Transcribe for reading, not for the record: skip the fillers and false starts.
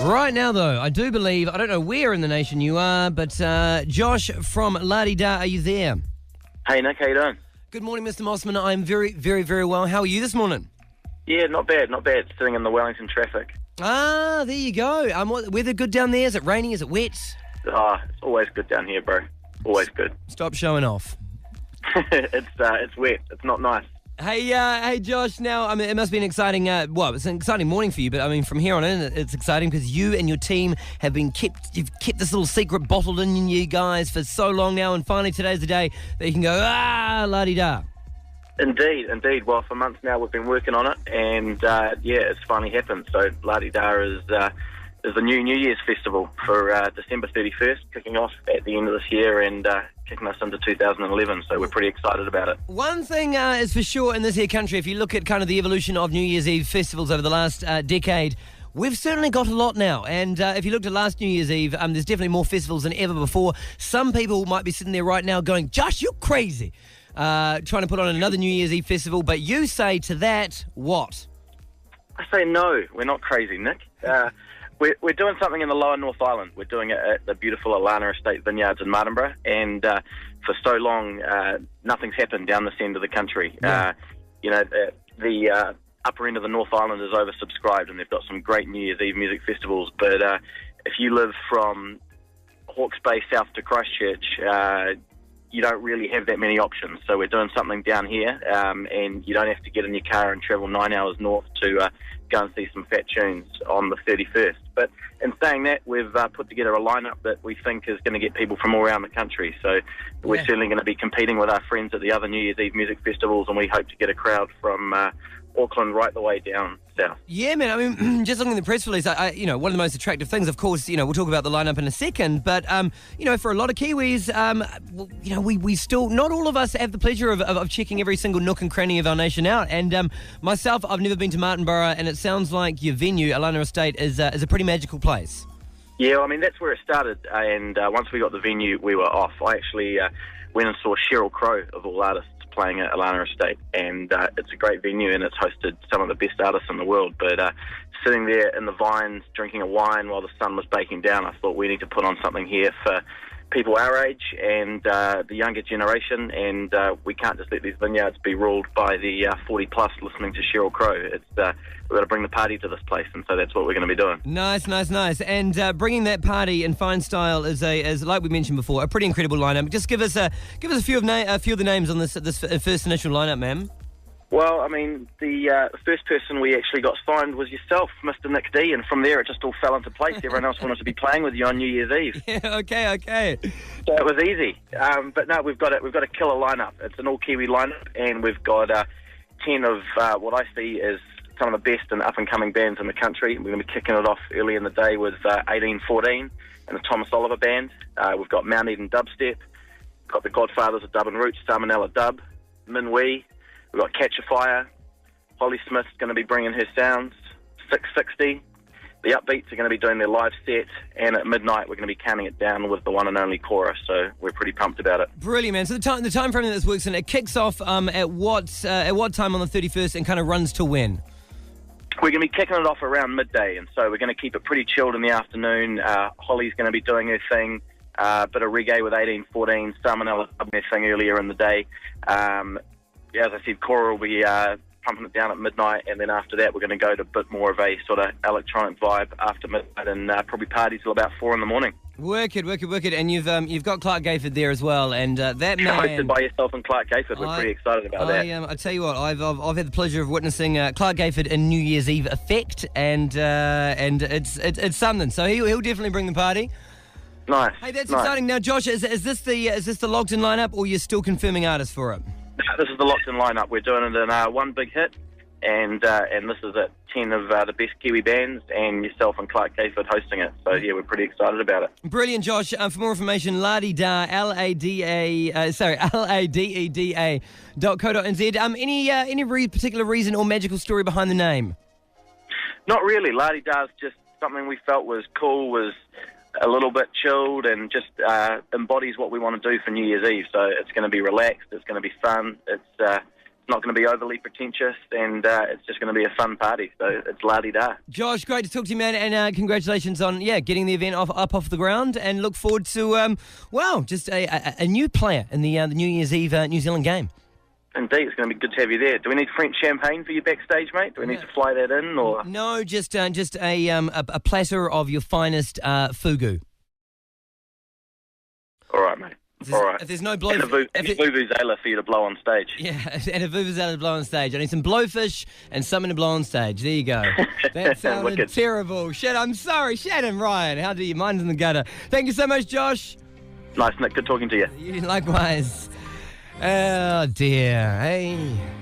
Right now, though, I do believe, I don't know where in the nation you are, but Josh from La Di Da, are you there? Hey Nick, how you doing? Good morning, Mr. Mossman. I'm very, very, very well. How are you this morning? Yeah, not bad. Sitting in the Wellington traffic. Ah, there you go. Weather good down there? Is it raining? Is it wet? It's always good down here, bro. Always good. Stop showing off. It's wet. It's not nice. Hey, Josh. Now, I mean, it must be an exciting. It's an exciting morning for you. But I mean, from here on in, it's exciting because you and your team have been You've kept this little secret bottled in you guys for so long now, and finally today's the day that you can go la di da. Indeed. Well, for months now we've been working on it, and it's finally happened. So La Di Da is the new New Year's festival for December 31st, kicking off at the end of this year and kicking us into 2011. So we're pretty excited about it. One thing is for sure in this here country, if you look at kind of the evolution of New Year's Eve festivals over the last decade, we've certainly got a lot now. And if you looked at last New Year's Eve, there's definitely more festivals than ever before. Some people might be sitting there right now going, Josh, you're crazy, trying to put on another New Year's Eve festival. But you say to that, what? I say no, we're not crazy, Nick. We're doing something in the lower North Island. We're doing it at the beautiful Alana Estate Vineyards in Martinborough, and for so long, nothing's happened down this end of the country. Yeah. The upper end of the North Island is oversubscribed, and they've got some great New Year's Eve music festivals. But if you live from Hawke's Bay south to Christchurch, you don't really have that many options. So we're doing something down here, and you don't have to get in your car and travel 9 hours north to go and see some fat tunes on the 31st. But in saying that, we've put together a lineup that we think is going to get people from all around the country. So we're certainly going to be competing with our friends at the other New Year's Eve music festivals, and we hope to get a crowd from Auckland right the way down south. Yeah, man. I mean, just looking at the press release, one of the most attractive things, of course, we'll talk about the lineup in a second, but, for a lot of Kiwis, we still, not all of us have the pleasure of checking every single nook and cranny of our nation out. And myself, I've never been to Martinborough, and it sounds like your venue, Alana Estate, is a pretty magical place. Yeah, I mean, that's where it started, and once we got the venue, we were off. I actually went and saw Sheryl Crow, of all artists, playing at Alana Estate, and it's a great venue, and it's hosted some of the best artists in the world. But sitting there in the vines, drinking a wine while the sun was baking down, I thought we need to put on something here for people our age and the younger generation, and we can't just let these vineyards be ruled by the 40 plus listening to Sheryl Crow. We've got to bring the party to this place, and so that's what we're going to be doing. Nice. And bringing that party in fine style is like we mentioned before, a pretty incredible lineup. Just give us a few of the names on this first initial lineup, ma'am. Well, I mean, the first person we actually got signed was yourself, Mr. Nick D, and from there it just all fell into place. Everyone else wanted to be playing with you on New Year's Eve. Yeah, okay. So it was easy. But no, we've got a killer lineup. It's an all-Kiwi lineup, and we've got 10 of what I see as some of the best and up-and-coming bands in the country. We're going to be kicking it off early in the day with 1814 and the Thomas Oliver Band. We've got Mount Eden Dubstep. We've got the Godfathers of Dub and Roots, Salmonella Dub, Min Wee. We've got Catch a Fire. Holly Smith's going to be bringing her sounds. 660. The Upbeats are going to be doing their live set. And at midnight, we're going to be counting it down with the one and only Chorus. So we're pretty pumped about it. Brilliant, man. So the time frame that this works in, it kicks off at what time on the 31st and kind of runs to when? We're going to be kicking it off around midday. And so we're going to keep it pretty chilled in the afternoon. Holly's going to be doing her thing. Bit of reggae with 1814. Salmonella doing their thing earlier in the day. As I said, Cora will be pumping it down at midnight, and then after that we're going to go to a bit more of a sort of electronic vibe after midnight and probably party till about 4 in the morning. Wicked. And you've got Clark Gayford there as well, and that man... Hosted by yourself and Clark Gayford. We're pretty excited about that. I tell you what, I've had the pleasure of witnessing Clark Gayford in New Year's Eve Effect, and it's something. So he'll definitely bring the party. Nice. Hey, that's exciting. Now, Josh, is this the locked in lineup, or you're still confirming artists for it? This is the locked-in lineup. We're doing it in one big hit, and this is at 10 of the best Kiwi bands, and yourself and Clark Gayford hosting it. So yeah, we're pretty excited about it. Brilliant, Josh. For more information, Ladeda, ladeda.co.nz. Any particular reason or magical story behind the name? Not really. La-di-da is just something we felt was cool, was a little bit chilled, and just embodies what we want to do for New Year's Eve. So it's going to be relaxed, it's going to be fun, it's not going to be overly pretentious, and it's just going to be a fun party. So it's la-di-da. Josh, great to talk to you, man, and congratulations on getting the event up off the ground, and look forward to just a new player in the New Year's Eve New Zealand game. Indeed, it's going to be good to have you there. Do we need French champagne for you backstage, mate? Do we need to fly that in, or no? Just a platter of your finest fugu. All right, mate. All right. If there's no blow, and a vuvuzela for you to blow on stage. Yeah, and a vuvuzela to blow on stage. I need some blowfish and something to blow on stage. There you go. That sounded terrible. Shit, I'm sorry. Shannon Ryan, how do you? Mine's in the gutter. Thank you so much, Josh. Nice, Nick. Good talking to you. You likewise. Oh, dear. Hey.